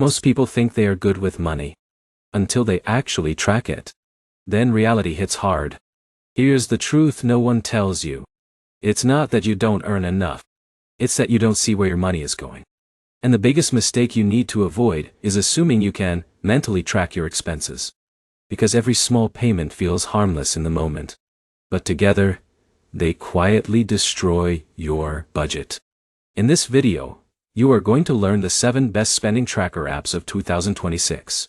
Most people think they are good with money until they actually track it. Then reality hits hard. Here's the truth no one tells you. It's not that you don't earn enough. It's that you don't see where your money is going. And the biggest mistake you need to avoid is assuming you can mentally track your expenses. Because every small payment feels harmless in the moment. But together, they quietly destroy your budget. In this video, you are going to learn the 7 best spending tracker apps of 2026.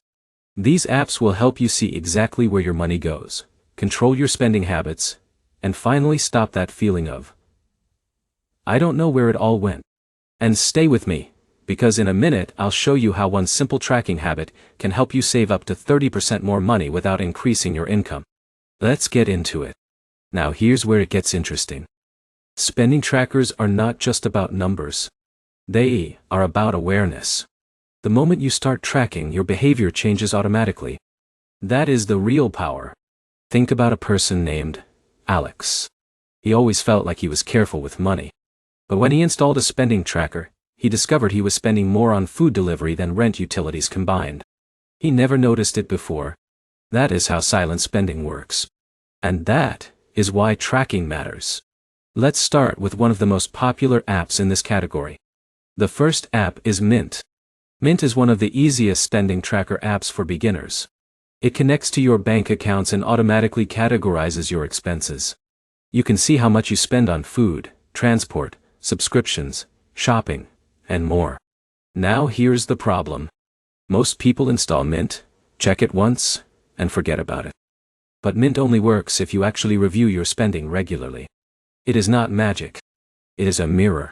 These apps will help you see exactly where your money goes, control your spending habits, and finally stop that feeling of, I don't know where it all went. And stay with me, because in a minute I'll show you how one simple tracking habit can help you save up to 30% more money without increasing your income. Let's get into it. Now here's where it gets interesting. Spending trackers are not just about numbers. They are about awareness. The moment you start tracking, your behavior changes automatically. That is the real power. Think about a person named Alex. He always felt like he was careful with money. But when he installed a spending tracker, he discovered he was spending more on food delivery than rent utilities combined. He never noticed it before. That is how silent spending works. And that is why tracking matters. Let's start with one of the most popular apps in this category. The first app is Mint. Mint is one of the easiest spending tracker apps for beginners. It connects to your bank accounts and automatically categorizes your expenses. You can see how much you spend on food, transport, subscriptions, shopping, and more. Now here's the problem. Most people install Mint, check it once, and forget about it. But Mint only works if you actually review your spending regularly. It is not magic. It is a mirror.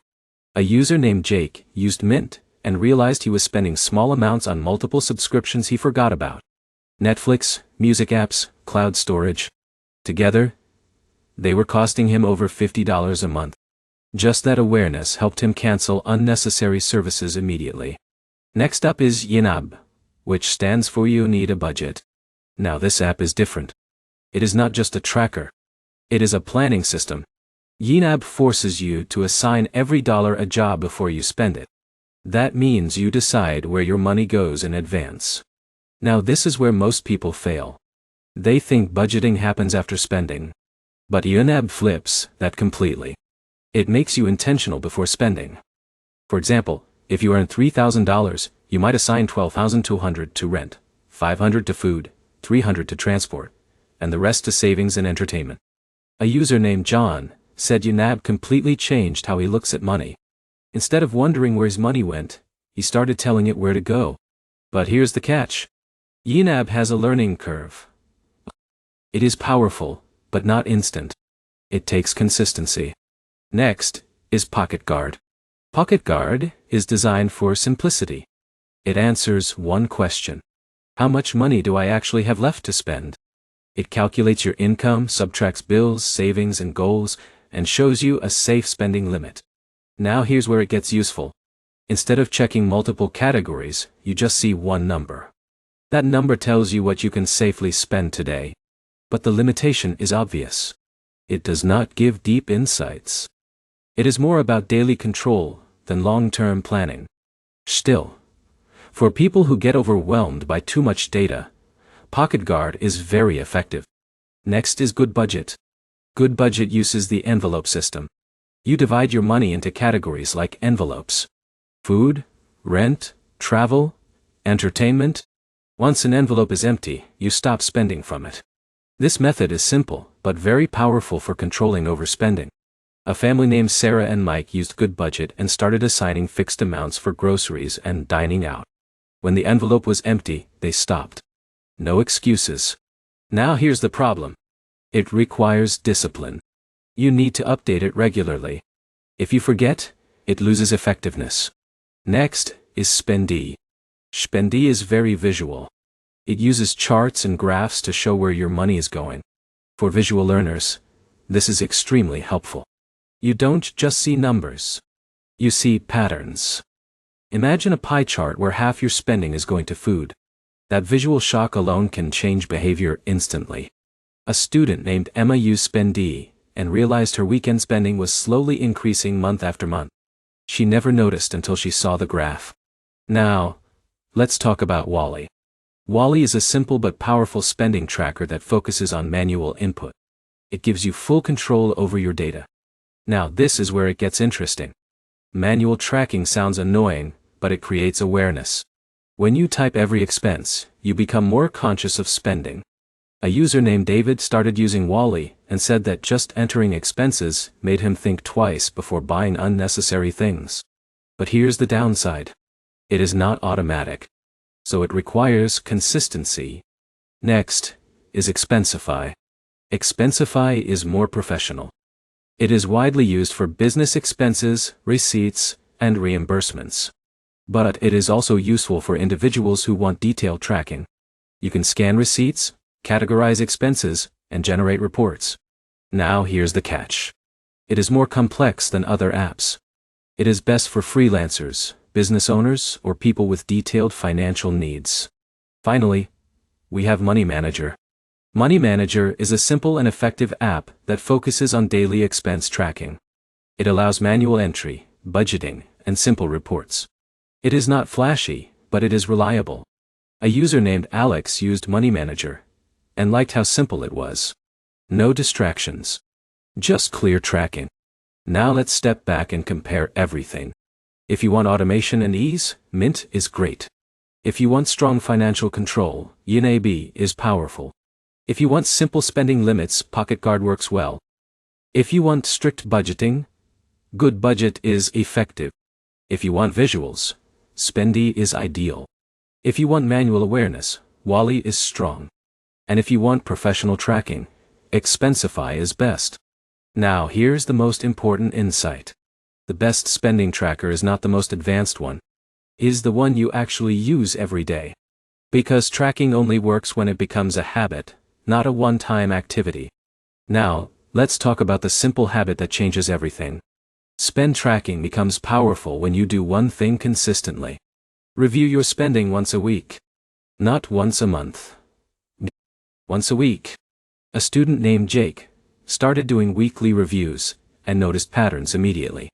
A user named Jake used Mint and realized he was spending small amounts on multiple subscriptions he forgot about. Netflix, music apps, cloud storage. Together, they were costing him over $50 a month. Just that awareness helped him cancel unnecessary services immediately. Next up is YNAB, which stands for You Need a Budget. Now this app is different. It is not just a tracker. It is a planning system. YNAB forces you to assign every dollar a job before you spend it. That means you decide where your money goes in advance. Now this is where most people fail. They think budgeting happens after spending. But YNAB flips that completely. It makes you intentional before spending. For example, if you earn $3,000, you might assign $12,200 to rent, $500 to food, $300 to transport, and the rest to savings and entertainment. A user named John said YNAB completely changed how he looks at money. Instead of wondering where his money went, he started telling it where to go. But here's the catch. YNAB has a learning curve. It is powerful, but not instant. It takes consistency. Next is Pocket Guard. Pocket Guard is designed for simplicity. It answers one question. How much money do I actually have left to spend? It calculates your income, subtracts bills, savings, and goals, and shows you a safe spending limit. Now here's where it gets useful. Instead of checking multiple categories, you just see one number. That number tells you what you can safely spend today. But the limitation is obvious. It does not give deep insights. It is more about daily control than long-term planning. Still, for people who get overwhelmed by too much data, Pocket Guard is very effective. Next is Good Budget. Good Budget uses the envelope system. You divide your money into categories like envelopes: food, rent, travel, entertainment. Once an envelope is empty, you stop spending from it. This method is simple, but very powerful for controlling overspending. A family named Sarah and Mike used Good Budget and started assigning fixed amounts for groceries and dining out. When the envelope was empty, they stopped. No excuses. Now here's the problem. It requires discipline. You need to update it regularly. If you forget, it loses effectiveness. Next is Spendee. Spendee is very visual. It uses charts and graphs to show where your money is going. For visual learners, this is extremely helpful. You don't just see numbers. You see patterns. Imagine a pie chart where half your spending is going to food. That visual shock alone can change behavior instantly. A student named Emma used Spendee and realized her weekend spending was slowly increasing month after month. She never noticed until she saw the graph. Now, Let's talk about Wally. Wally is a simple but powerful spending tracker that focuses on manual input. It gives you full control over your data. Now this is where it gets interesting. Manual tracking sounds annoying, but it creates awareness. When you type every expense, you become more conscious of spending. A user named David started using Wally and said that just entering expenses made him think twice before buying unnecessary things. But here's the downside. It is not automatic. So it requires consistency. Next is Expensify. Expensify is more professional. It is widely used for business expenses, receipts, and reimbursements. But it is also useful for individuals who want detailed tracking. You can scan receipts, categorize expenses, and generate reports. Now here's the catch. It is more complex than other apps. It is best for freelancers, business owners, or people with detailed financial needs. Finally, we have Money Manager. Money Manager is a simple and effective app that focuses on daily expense tracking. It allows manual entry, budgeting, and simple reports. It is not flashy, but it is reliable. A user named Alex used Money Manager and liked how simple it was. No distractions. Just clear tracking. Now let's step back and compare everything. If you want automation and ease, Mint is great. If you want strong financial control, YNAB is powerful. If you want simple spending limits, Pocket Guard works well. If you want strict budgeting, Good Budget is effective. If you want visuals, Spendy is ideal. If you want manual awareness, Wally is strong. And if you want professional tracking, Expensify is best. Now here's the most important insight. The best spending tracker is not the most advanced one. It is the one you actually use every day. Because tracking only works when it becomes a habit, not a one-time activity. Now, let's talk about the simple habit that changes everything. Spend tracking becomes powerful when you do one thing consistently. Review your spending once a week. Not once a month. Once a week. A student named Jake started doing weekly reviews and noticed patterns immediately.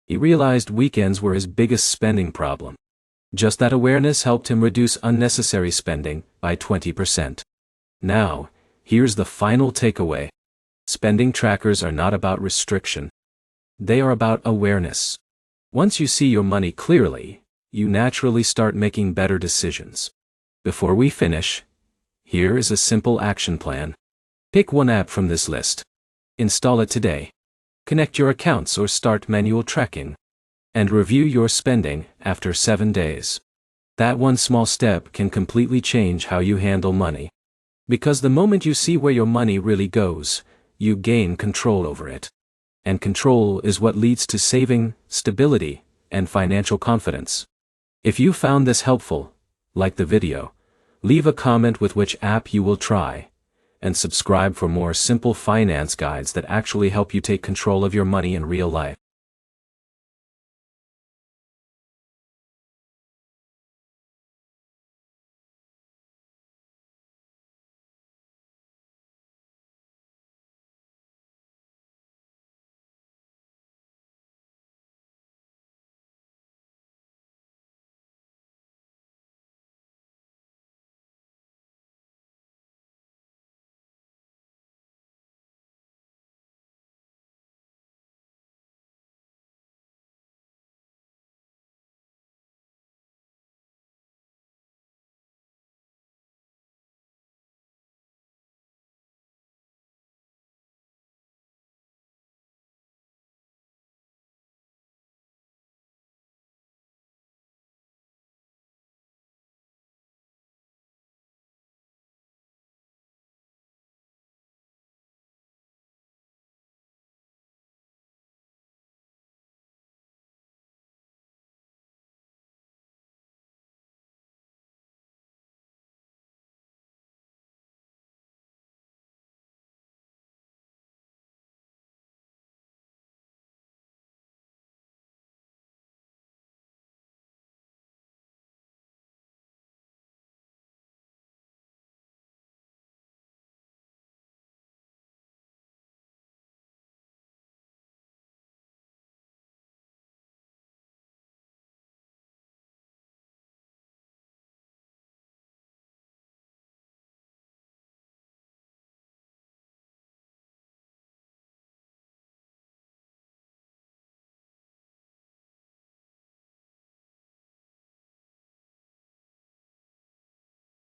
He realized weekends were his biggest spending problem. Just that awareness helped him reduce unnecessary spending by 20%. Now, here's the final takeaway. Spending trackers are not about restriction. They are about awareness. Once you see your money clearly, you naturally start making better decisions. Before we finish, here is a simple action plan. Pick one app from this list. Install it today. Connect your accounts or start manual tracking. And review your spending after 7 days. That one small step can completely change how you handle money. Because the moment you see where your money really goes, you gain control over it. And control is what leads to saving, stability, and financial confidence. If you found this helpful, like the video, leave a comment with which app you will try, and subscribe for more simple finance guides that actually help you take control of your money in real life.